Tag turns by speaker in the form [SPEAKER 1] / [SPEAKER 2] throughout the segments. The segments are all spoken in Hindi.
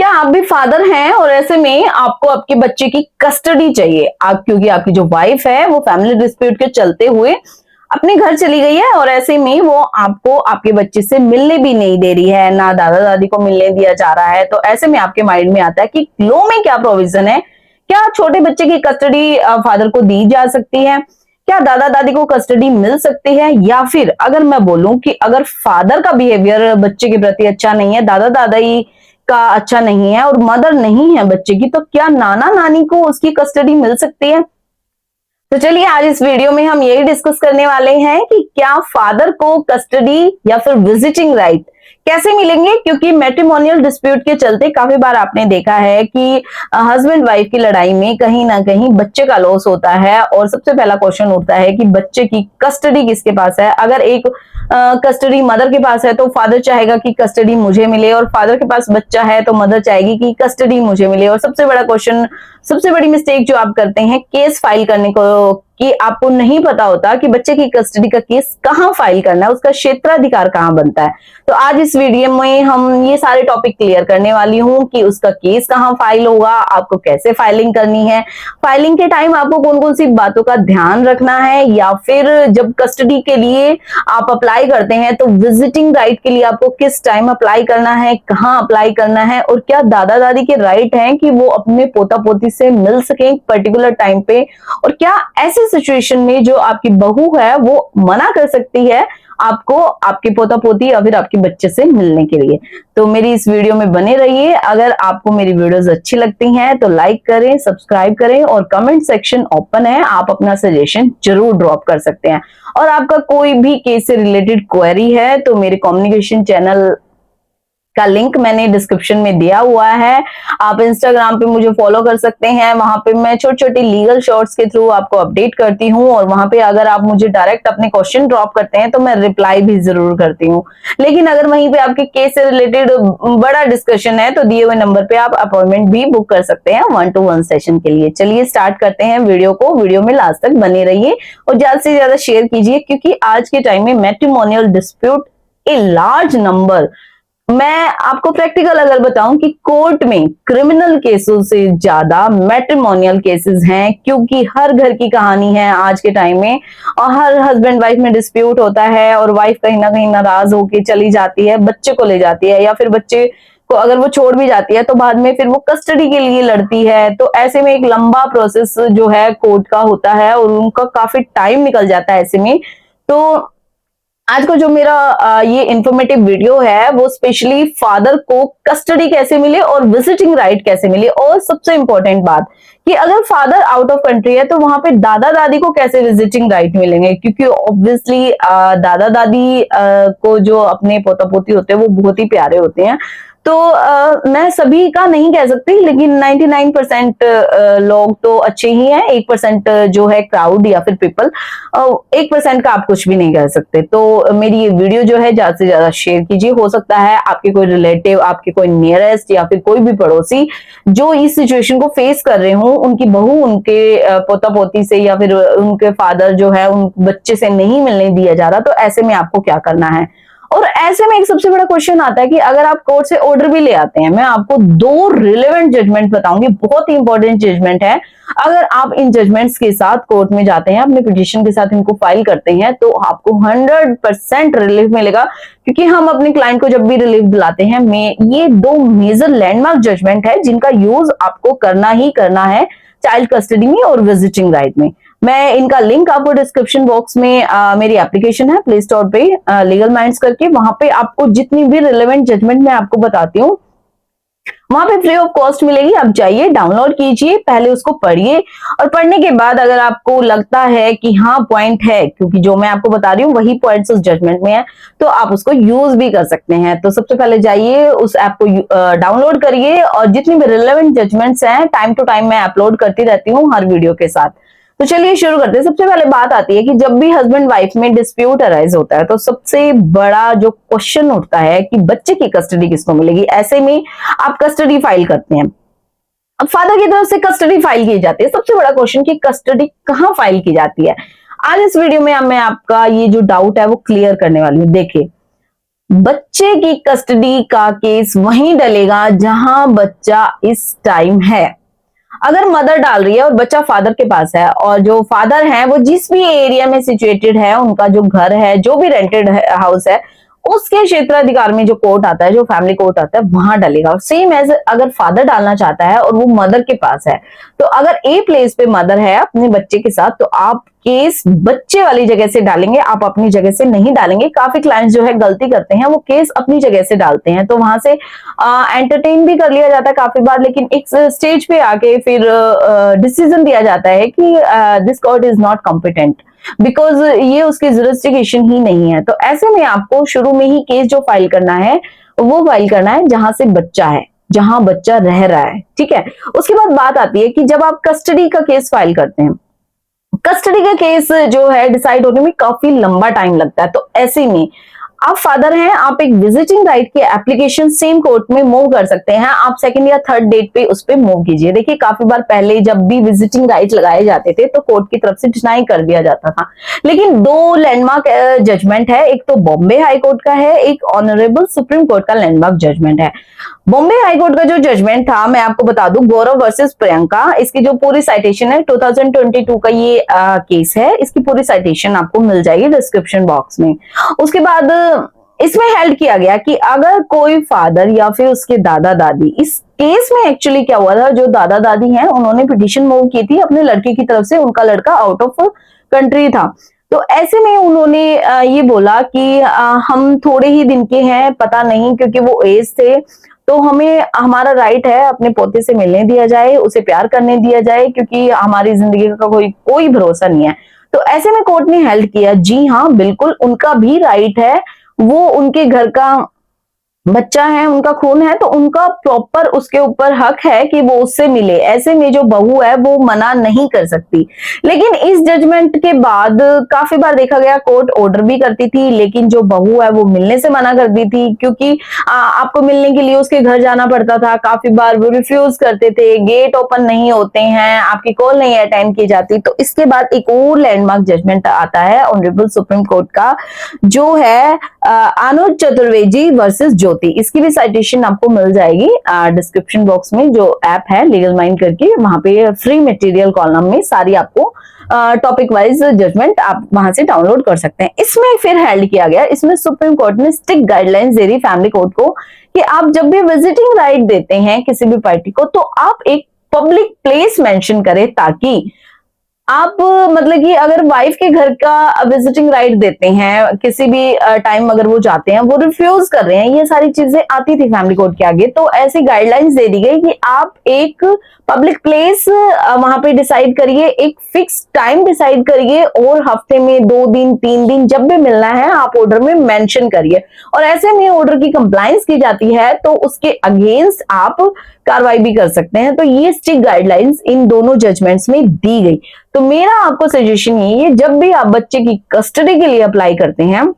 [SPEAKER 1] क्या आप भी फादर हैं और ऐसे में आपको आपके बच्चे की कस्टडी चाहिए क्योंकि आपकी जो वाइफ है वो फैमिली डिस्प्यूट के चलते हुए अपने घर चली गई है और ऐसे में वो आपको आपके बच्चे से मिलने भी नहीं दे रही है, ना दादा दादी को मिलने दिया जा रहा है। तो ऐसे में आपके माइंड में आता है कि लॉ में क्या प्रोविजन है, क्या छोटे बच्चे की कस्टडी फादर को दी जा सकती है, क्या दादा दादी को कस्टडी मिल सकती है, या फिर अगर मैं बोलूं कि अगर फादर का बिहेवियर बच्चे के प्रति अच्छा नहीं है, दादा दादी का अच्छा नहीं है और मदर नहीं है बच्चे की, तो क्या नाना नानी को उसकी कस्टडी मिल सकती है। तो चलिए आज इस वीडियो में हम यही डिस्कस करने वाले हैं कि क्या फादर को कस्टडी या फिर विजिटिंग राइट कैसे मिलेंगे, क्योंकि मैट्रिमोनियल डिस्प्यूट के चलते काफी बार आपने देखा है कि हस्बैंड वाइफ की लड़ाई में कहीं ना कहीं बच्चे का लॉस होता है और सबसे पहला क्वेश्चन उठता है कि बच्चे की कस्टडी किसके पास है। अगर एक कस्टडी मदर के पास है तो फादर चाहेगा कि कस्टडी मुझे मिले, और फादर के पास बच्चा है तो मदर चाहेगी कि कस्टडी मुझे मिले। और सबसे बड़ा क्वेश्चन, सबसे बड़ी मिस्टेक जो आप करते हैं केस फाइल करने को, कि आपको नहीं पता होता कि बच्चे की कस्टडी का केस कहां फाइल करना है, उसका क्षेत्राधिकार कहां बनता है। तो आज इस वीडियो में हम ये सारे टॉपिक क्लियर करने वाली हूं कि उसका केस कहां फाइल होगा, आपको कैसे फाइलिंग करनी है, फाइलिंग के टाइम आपको कौन कौन सी बातों का ध्यान रखना है, या फिर जब कस्टडी के लिए आप अप्लाई करते हैं तो विजिटिंग राइट के लिए आपको किस टाइम अप्लाई करना है, कहां अप्लाई करना है, और क्या दादा दादी के राइट हैं कि वो अपने पोता पोती से मिल सके पर्टिकुलर टाइम पे, और क्या ऐसे सिचुएशन में जो आपकी बहू है वो मना कर सकती है आपको आपके पोता पोती या फिर आपके बच्चे से मिलने के लिए। तो मेरी इस वीडियो में बने रहिए। अगर आपको मेरी वीडियोस अच्छी लगती हैं तो लाइक करें, सब्सक्राइब करें, और कमेंट सेक्शन ओपन है, आप अपना सजेशन जरूर ड्रॉप कर सकते हैं। और आपका कोई भी केस से रिलेटेड क्वेरी है तो मेरे कम्युनिकेशन चैनल का लिंक मैंने डिस्क्रिप्शन में दिया हुआ है। आप इंस्टाग्राम पे मुझे फॉलो कर सकते हैं, वहां पे मैं छोटी छोटी लीगल शॉर्ट्स के थ्रू आपको अपडेट करती हूँ, और वहां पे अगर आप मुझे डायरेक्ट अपने क्वेश्चन ड्रॉप करते हैं तो मैं रिप्लाई भी जरूर करती हूँ। लेकिन अगर वहीं पे आपके केस से रिलेटेड बड़ा डिस्कशन है तो दिए हुए नंबर पे आप अपॉइंटमेंट भी बुक कर सकते हैं 1-to-1 सेशन के लिए। चलिए स्टार्ट करते हैं वीडियो को। वीडियो में लास्ट तक बने रहिए और ज्यादा से ज्यादा शेयर कीजिए, क्योंकि आज के टाइम में matrimonial dispute a large number, मैं आपको प्रैक्टिकल अगर बताऊं कि कोर्ट में क्रिमिनल केसों से ज्यादा मैट्रिमोनियल केसेस हैं, क्योंकि हर घर की कहानी है आज के टाइम में, और हर हस्बैंड वाइफ में डिस्प्यूट होता है और वाइफ कहीं ना कहीं नाराज होके चली जाती है, बच्चे को ले जाती है, या फिर बच्चे को अगर वो छोड़ भी जाती है तो बाद में फिर वो कस्टडी के लिए लड़ती है। तो ऐसे में एक लंबा प्रोसेस जो है कोर्ट का होता है और उनका काफी टाइम निकल जाता है ऐसे में। तो आज का जो मेरा ये इंफॉर्मेटिव वीडियो है वो स्पेशली फादर को कस्टडी कैसे मिले और विजिटिंग राइट कैसे मिले, और सबसे इंपॉर्टेंट बात कि अगर फादर आउट ऑफ कंट्री है तो वहां पे दादा दादी को कैसे विजिटिंग राइट मिलेंगे, क्योंकि ऑब्वियसली दादा दादी को जो अपने पोता पोती होते हैं वो बहुत ही प्यारे होते हैं। तो मैं सभी का नहीं कह सकती, लेकिन 99% लोग तो अच्छे ही हैं, 1% जो है क्राउड या फिर पीपल, 1% का आप कुछ भी नहीं कह सकते। तो मेरी ये वीडियो जो है ज्यादा से ज्यादा शेयर कीजिए। हो सकता है आपके कोई रिलेटिव, आपके कोई नियरेस्ट या फिर कोई भी पड़ोसी जो इस सिचुएशन को फेस कर रहे हो, उनकी बहू उनके पोता पोती से या फिर उनके फादर जो है उन बच्चे से नहीं मिलने दिया जा रहा, तो ऐसे में आपको क्या करना है। और ऐसे में एक सबसे बड़ा क्वेश्चन आता है कि अगर आप कोर्ट से ऑर्डर भी ले आते हैं, मैं आपको 2 रिलेवेंट जजमेंट बताऊंगी, बहुत ही इंपॉर्टेंट जजमेंट है। अगर आप इन जजमेंट्स के साथ कोर्ट में जाते हैं, अपने पिटीशन के साथ इनको फाइल करते हैं, तो आपको 100% रिलीफ मिलेगा, क्योंकि हम अपने क्लाइंट को जब भी रिलीफ दिलाते हैं, ये 2 मेजर लैंडमार्क जजमेंट है जिनका यूज आपको करना ही करना है चाइल्ड कस्टडी में और विजिटिंग राइट में। मैं इनका लिंक आपको डिस्क्रिप्शन बॉक्स में मेरी एप्लीकेशन है प्ले स्टोर पे लीगल माइंड्स करके, वहां पे आपको जितनी भी रिलेवेंट जजमेंट मैं आपको बताती हूँ वहां पे फ्री ऑफ कॉस्ट मिलेगी। आप जाइए, डाउनलोड कीजिए, पहले उसको पढ़िए, और पढ़ने के बाद अगर आपको लगता है कि हाँ पॉइंट है, क्योंकि जो मैं आपको बता रही हूँ वही पॉइंट्स उस जजमेंट में है, तो आप उसको यूज भी कर सकते हैं। तो सबसे पहले जाइए, उस ऐप को डाउनलोड करिए, और जितनी भी रिलेवेंट जजमेंट्स हैं टाइम टू टाइम मैं अपलोड करती रहती हूँ हर वीडियो के साथ। तो चलिए शुरू करते हैं। सबसे पहले बात आती है कि जब भी हस्बैंड वाइफ में डिस्प्यूट अराइज होता है तो सबसे बड़ा जो क्वेश्चन उठता है कि बच्चे की कस्टडी किसको मिलेगी। ऐसे में आप कस्टडी फाइल करते हैं, अब फादर की तरफ से कस्टडी फाइल की जाती है। सबसे बड़ा क्वेश्चन कि कस्टडी कहां फाइल की जाती है, आज इस वीडियो में मैं आपका ये जो डाउट है वो क्लियर करने वाली हूँ। देखिए, बच्चे की कस्टडी का केस वहीं डलेगा जहां बच्चा इस टाइम है। अगर मदर डाल रही है और बच्चा फादर के पास है, और जो फादर है वो जिस भी एरिया में सिचुएटेड है, उनका जो घर है, जो भी रेंटेड हाउस है, उसके क्षेत्राधिकार में जो कोर्ट आता है, जो फैमिली कोर्ट आता है, वहां डलेगा। और सेम एज अगर फादर डालना चाहता है और वो मदर के पास है, तो अगर ए प्लेस पे मदर है अपने बच्चे के साथ, तो आप केस बच्चे वाली जगह से डालेंगे, आप अपनी जगह से नहीं डालेंगे। काफी क्लाइंट्स जो है गलती करते हैं, वो केस अपनी जगह से डालते हैं, तो वहां से एंटरटेन भी कर लिया जाता है काफी बार, लेकिन एक स्टेज पे आके फिर डिसीजन दिया जाता है कि this court is not competent, because ये उसकी जुरिस्डिक्शन ही नहीं है। तो ऐसे में आपको शुरू में ही केस जो फाइल करना है, वो फाइल करना है जहां से बच्चा है, जहां बच्चा रह रहा है, ठीक है। उसके बाद बात आती है कि जब आप कस्टडी का केस फाइल करते हैं, कस्टडी का केस जो है डिसाइड होने में काफी लंबा टाइम लगता है। तो ऐसे में आप फादर हैं, आप एक विजिटिंग राइट की एप्लीकेशन सेम कोर्ट में मूव कर सकते हैं। आप सेकंड या थर्ड डेट पे उस पे मूव कीजिए। देखिए काफी बार पहले जब भी विजिटिंग राइट लगाए जाते थे, तो कोर्ट की तरफ से डिनाई कर दिया जाता था। लेकिन दो लैंडमार्क जजमेंट है, एक तो बॉम्बे हाई कोर्ट का है, एक ऑनरेबल सुप्रीम कोर्ट का लैंडमार्क जजमेंट है। बॉम्बे हाई कोर्ट का जो जजमेंट था, मैं आपको बता दूं, गौरव वर्सेस प्रियंका, इसकी जो पूरी साइटेशन है 2022 का ये केस है। इसकी पूरी साइटेशन आपको मिल जाएगी डिस्क्रिप्शन बॉक्स में। उसके बाद इसमें हेल्ड किया गया कि अगर कोई फादर या फिर उसके दादा दादी, इस केस में एक्चुअली क्या हुआ था, जो दादा दादी हैं उन्होंने पिटीशन मूव की थी अपने लड़के की तरफ से, उनका लड़का आउट ऑफ कंट्री था। तो ऐसे में उन्होंने ये बोला कि हम थोड़े ही दिन के हैं, पता नहीं, क्योंकि वो एज थे, तो हमें हमारा राइट है अपने पोते से मिलने दिया जाए, उसे प्यार करने दिया जाए, क्योंकि हमारी जिंदगी का कोई भरोसा नहीं है। तो ऐसे में कोर्ट ने हेल्ड किया, जी हाँ बिल्कुल उनका भी राइट है, वो उनके घर का बच्चा है, उनका खून है, तो उनका प्रॉपर उसके ऊपर हक है कि वो उससे मिले। ऐसे में जो बहू है वो मना नहीं कर सकती। लेकिन इस जजमेंट के बाद काफी बार देखा गया कोर्ट ऑर्डर भी करती थी, लेकिन जो बहू है वो मिलने से मना करती थी, क्योंकि आपको मिलने के लिए उसके घर जाना पड़ता था। काफी बार वो रिफ्यूज करते थे, गेट ओपन नहीं होते हैं, आपकी कॉल नहीं अटेंड की जाती। तो इसके बाद एक और लैंडमार्क जजमेंट आता है ऑनरेबल सुप्रीम कोर्ट का, जो है अनुज चतुर्वेदी वर्सेस ज्योति। इसकी भी साइटेशन आपको मिल जाएगी डिस्क्रिप्शन बॉक्स में, जो ऐप है लीगल माइंड करके, वहां पे फ्री मटेरियल कॉलम में सारी आपको टॉपिक वाइज जजमेंट आप वहां से डाउनलोड कर सकते हैं। इसमें फिर हेल्ड किया गया, इसमें सुप्रीम कोर्ट ने स्ट्रिक्ट गाइडलाइंस दे दी फैमिली कोर्ट को कि आप जब भी विजिटिंग राइट देते हैं किसी भी पार्टी को, तो आप एक पब्लिक प्लेस मेंशन करें, ताकि आप मतलब कि अगर वाइफ के घर का विजिटिंग राइट देते हैं किसी भी टाइम, अगर वो जाते हैं, वो रिफ्यूज कर रहे हैं, ये सारी चीजें आती थी फैमिली कोर्ट के आगे। तो ऐसी गाइडलाइंस दे दी गई कि आप एक पब्लिक प्लेस वहां पे डिसाइड करिए, एक फिक्स टाइम डिसाइड करिए, और हफ्ते में 2 दिन 3 दिन जब भी मिलना है आप ऑर्डर में मेंशन करिए। और ऐसे में ऑर्डर की कंप्लायंस की जाती है तो उसके अगेंस्ट आप कार्रवाई भी कर सकते हैं। तो ये स्ट्रिक्ट गाइडलाइंस इन दोनों जजमेंट्स में दी गई। तो मेरा आपको सजेशन यही है, जब भी आप बच्चे की कस्टडी के लिए अप्लाई करते हैं,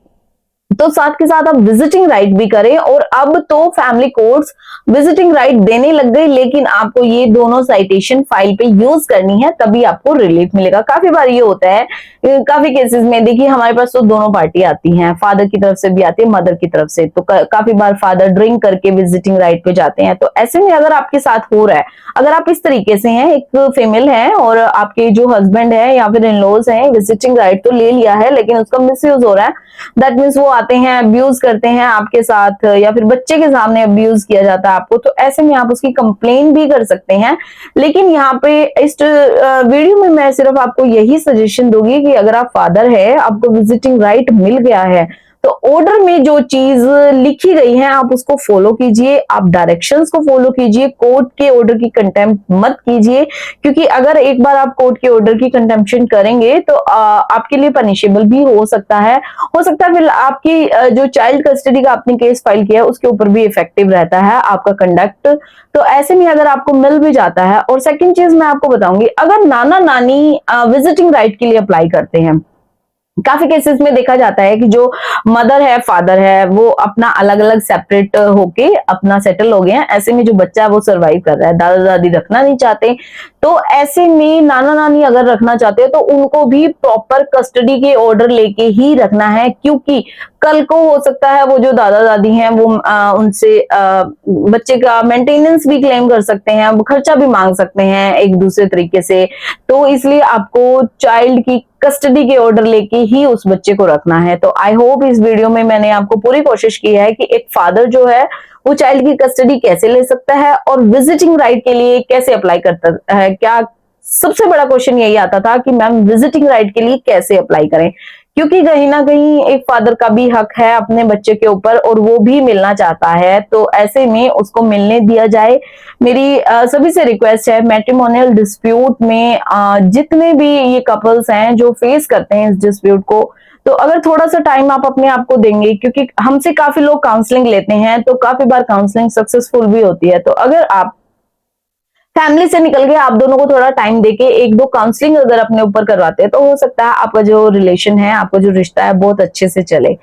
[SPEAKER 1] तो साथ के साथ आप विजिटिंग राइट भी करें। और अब तो फैमिली कोर्ट्स विजिटिंग राइट देने लग गई, लेकिन आपको ये दोनों साइटेशन फाइल पे यूज करनी है, तभी आपको रिलीफ मिलेगा। काफी बार ये होता है, काफी केसेस में देखिए हमारे पास तो दोनों पार्टी आती हैं, फादर की तरफ से भी आती है, मदर की तरफ से। तो काफी बार फादर ड्रिंक करके विजिटिंग राइट पे जाते हैं। तो ऐसे में अगर आपके साथ हो रहा है, अगर आप इस तरीके से हैं, एक फीमेल है और आपके जो हस्बैंड है या फिर इन-लॉज हैं, विजिटिंग राइट तो ले लिया है लेकिन उसका मिसयूज हो रहा है, दैट मीन्स वो आते हैं, अब्यूज करते हैं आपके साथ, या फिर बच्चे के सामने अब्यूज किया जाता है आपको, तो ऐसे में आप उसकी कंप्लेन भी कर सकते हैं। लेकिन यहाँ पे इस वीडियो में मैं सिर्फ आपको यही सजेशन दूंगी कि अगर आप फादर है, आपको विजिटिंग राइट मिल गया है, तो ऑर्डर में जो चीज लिखी गई है आप उसको फॉलो कीजिए, आप डायरेक्शंस को फॉलो कीजिए, कोर्ट के ऑर्डर की कंटेम्प्ट मत कीजिए, क्योंकि अगर एक बार आप कोर्ट के ऑर्डर की कंटेम्प्शन करेंगे तो आपके लिए पनिशेबल भी हो सकता है फिर आपकी जो चाइल्ड कस्टडी का आपने केस फाइल किया है उसके ऊपर भी इफेक्टिव रहता है आपका कंडक्ट। तो ऐसे में अगर आपको मिल भी जाता है, और सेकंड चीज मैं आपको बताऊंगी, अगर नाना नानी विजिटिंग राइट के लिए अप्लाई करते हैं, काफी केसेस में देखा जाता है कि जो मदर है फादर है वो अपना अलग अलग सेपरेट होके अपना सेटल हो गए हैं। ऐसे में जो बच्चा है वो सरवाइव कर रहा है, दादा दादी रखना नहीं चाहते, तो ऐसे में नाना नानी अगर रखना चाहते हैं तो उनको भी प्रॉपर कस्टडी के ऑर्डर लेके ही रखना है, क्योंकि कल को हो सकता है वो जो दादा दादी हैं वो उनसे बच्चे का मेंटेनेंस भी क्लेम कर सकते हैं, वो खर्चा भी मांग सकते हैं एक दूसरे तरीके से। तो इसलिए आपको चाइल्ड की कस्टडी के ऑर्डर लेके ही उस बच्चे को रखना है। तो आई होप इस वीडियो में मैंने आपको पूरी कोशिश की है कि एक फादर जो है वो चाइल्ड की कस्टडी कैसे ले सकता है और विजिटिंग राइट के लिए कैसे अप्लाई करता है। क्या सबसे बड़ा क्वेश्चन यही आता था कि मैम विजिटिंग राइट के लिए कैसे अप्लाई करें, क्योंकि कहीं ना कहीं एक फादर का भी हक है अपने बच्चे के ऊपर और वो भी मिलना चाहता है, तो ऐसे में उसको मिलने दिया जाए। मेरी सभी से रिक्वेस्ट है, मैट्रिमोनियल डिस्प्यूट में जितने भी ये कपल्स हैं जो फेस करते हैं इस डिस्प्यूट को, तो अगर थोड़ा सा टाइम आप अपने आप को देंगे, क्योंकि हमसे काफी लोग काउंसलिंग लेते हैं तो काफी बार काउंसलिंग सक्सेसफुल भी होती है, तो अगर आप फैमिली से निकल के आप दोनों को थोड़ा टाइम देके एक दो काउंसलिंग अगर अपने ऊपर करवाते हैं तो हो सकता है आपका जो रिलेशन है, आपका जो रिश्ता है बहुत अच्छे से चले।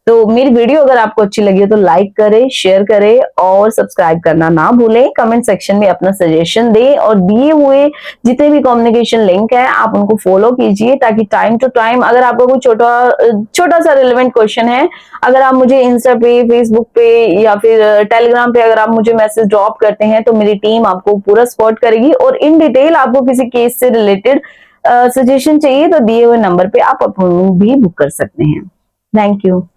[SPEAKER 1] तो मेरी वीडियो अगर आपको अच्छी लगी हो तो लाइक करें, शेयर करें और सब्सक्राइब करना ना भूलें। कमेंट सेक्शन में अपना सजेशन दें और दिए हुए जितने भी कम्युनिकेशन लिंक है आप उनको फॉलो कीजिए, ताकि टाइम टू टाइम अगर आपका कोई छोटा सा रिलेवेंट क्वेश्चन है, अगर आप मुझे इंस्टा पे, फेसबुक पे या फिर टेलीग्राम पे अगर आप मुझे मैसेज ड्रॉप करते हैं तो मेरी टीम आपको पूरा सपोर्ट करेगी। और इन डिटेल आपको किसी केस से रिलेटेड सजेशन चाहिए तो दिए हुए नंबर पे आप अपॉइंटमेंट भी बुक कर सकते हैं। Thank you.